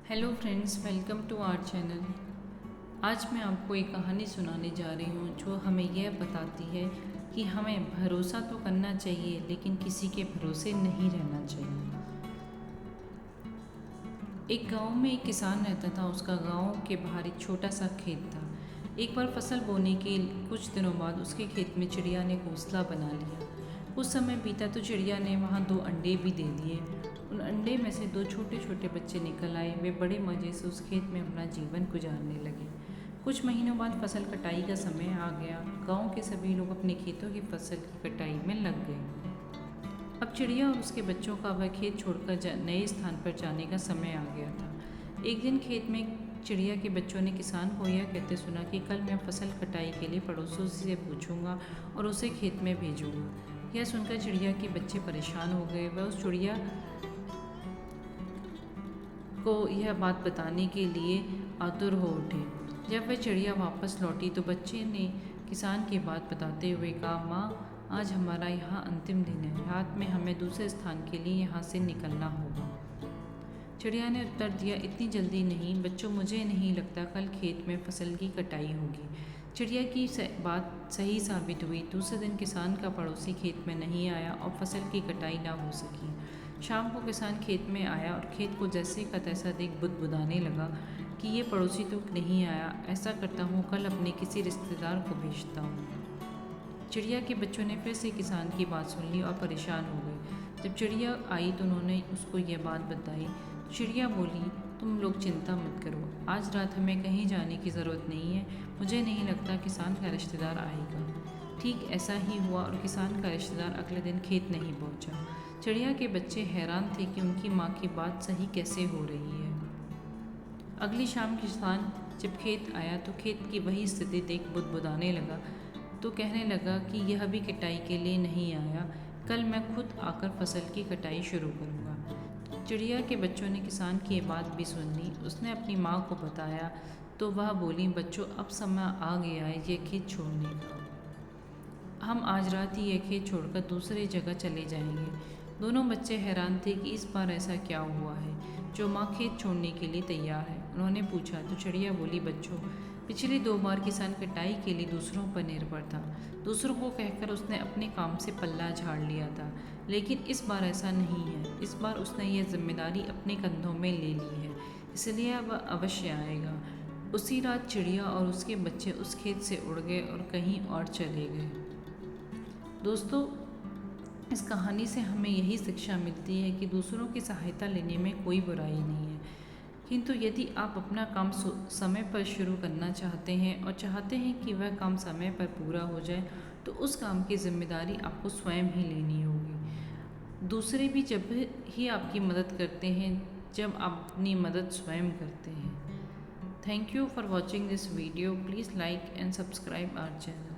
Hello friends, welcome to our channel. आज मैं आपको एक कहानी सुनाने जा रही हूँ जो हमें यह बताती है कि हमें भरोसा तो करना चाहिए लेकिन किसी के भरोसे नहीं रहना चाहिए। एक गांव में एक किसान रहता था। उसका गांव के बाहर एक छोटा सा खेत था। एक बार फसल बोने के कुछ दिनों बाद उसके खेत में चिड़िया ने घोंसला बना लिया। कुछ समय बीता तो चिड़िया ने वहाँ 2 अंडे भी दे दिए। उन अंडे में से 2 छोटे छोटे बच्चे निकल आए। वे बड़े मज़े से उस खेत में अपना जीवन गुजारने लगे। कुछ महीनों बाद फसल कटाई का समय आ गया। गांव के सभी लोग अपने खेतों की फसल की कटाई में लग गए। अब चिड़िया और उसके बच्चों का वह खेत छोड़कर नए स्थान पर जाने का समय आ गया था। एक दिन खेत में चिड़िया के बच्चों ने किसान को यह कहते सुना कि कल मैं फसल कटाई के लिए पड़ोसियों से पूछूंगा और उसे खेत में भेजूंगा। यह सुनकर चिड़िया के बच्चे परेशान हो गए। वह उस चिड़िया को यह बात बताने के लिए आतुर हो उठे। जब वह चिड़िया वापस लौटी तो बच्चे ने किसान की बात बताते हुए कहा, माँ, आज हमारा यहाँ अंतिम दिन है। रात में हमें दूसरे स्थान के लिए यहाँ से निकलना होगा। चिड़िया ने उत्तर दिया, इतनी जल्दी नहीं बच्चों, मुझे नहीं लगता कल खेत में फसल की कटाई होगी। चिड़िया की बात सही साबित हुई। दूसरे दिन किसान का पड़ोसी खेत में नहीं आया और फसल की कटाई ना हो सकी। शाम को किसान खेत में आया और खेत को जैसे का तैसा देख बुदबुदाने लगा कि ये पड़ोसी तो नहीं आया। ऐसा करता हूँ, कल अपने किसी रिश्तेदार को भेजता हूँ। चिड़िया के बच्चों ने फिर से किसान की बात सुन ली और परेशान हो गए। जब चिड़िया आई तो उन्होंने उसको यह बात बताई। चिड़िया बोली, तुम लोग चिंता मत करो, आज रात हमें कहीं जाने की ज़रूरत नहीं है। मुझे नहीं लगता किसान का रिश्तेदार आएगा। ठीक ऐसा ही हुआ और किसान का रिश्तेदार अगले दिन खेत नहीं पहुंचा। चिड़िया के बच्चे हैरान थे कि उनकी माँ की बात सही कैसे हो रही है। अगली शाम किसान जब खेत आया तो खेत की वही स्थिति देख बुदबुदाने लगा तो कहने लगा कि यह भी कटाई के लिए नहीं आया। कल मैं खुद आकर फसल की कटाई शुरू करूँगा। चिड़िया के बच्चों ने किसान की ये बात भी सुन ली। उसने अपनी माँ को बताया तो वह बोली, बच्चों, अब समय आ गया है ये खेत छोड़ने का। हम आज रात ही यह खेत छोड़कर दूसरी जगह चले जाएंगे। दोनों बच्चे हैरान थे कि इस बार ऐसा क्या हुआ है जो माँ खेत छोड़ने के लिए तैयार है। उन्होंने पूछा तो चिड़िया बोली, बच्चों, पिछली 2 बार किसान कटाई के लिए दूसरों पर निर्भर था। दूसरों को कहकर उसने अपने काम से पल्ला झाड़ लिया था, लेकिन इस बार ऐसा नहीं है। इस बार उसने यह जिम्मेदारी अपने कंधों में ले ली है, इसलिए वह अवश्य आएगा। उसी रात चिड़िया और उसके बच्चे उस खेत से उड़ गए और कहीं और चले गए। दोस्तों, इस कहानी से हमें यही शिक्षा मिलती है कि दूसरों की सहायता लेने में कोई बुराई नहीं है, किंतु यदि आप अपना काम समय पर शुरू करना चाहते हैं और चाहते हैं कि वह काम समय पर पूरा हो जाए तो उस काम की जिम्मेदारी आपको स्वयं ही लेनी होगी। दूसरे भी जब ही आपकी मदद करते हैं जब आप अपनी मदद स्वयं करते हैं। Thank you for watching this video. Please like and subscribe our channel.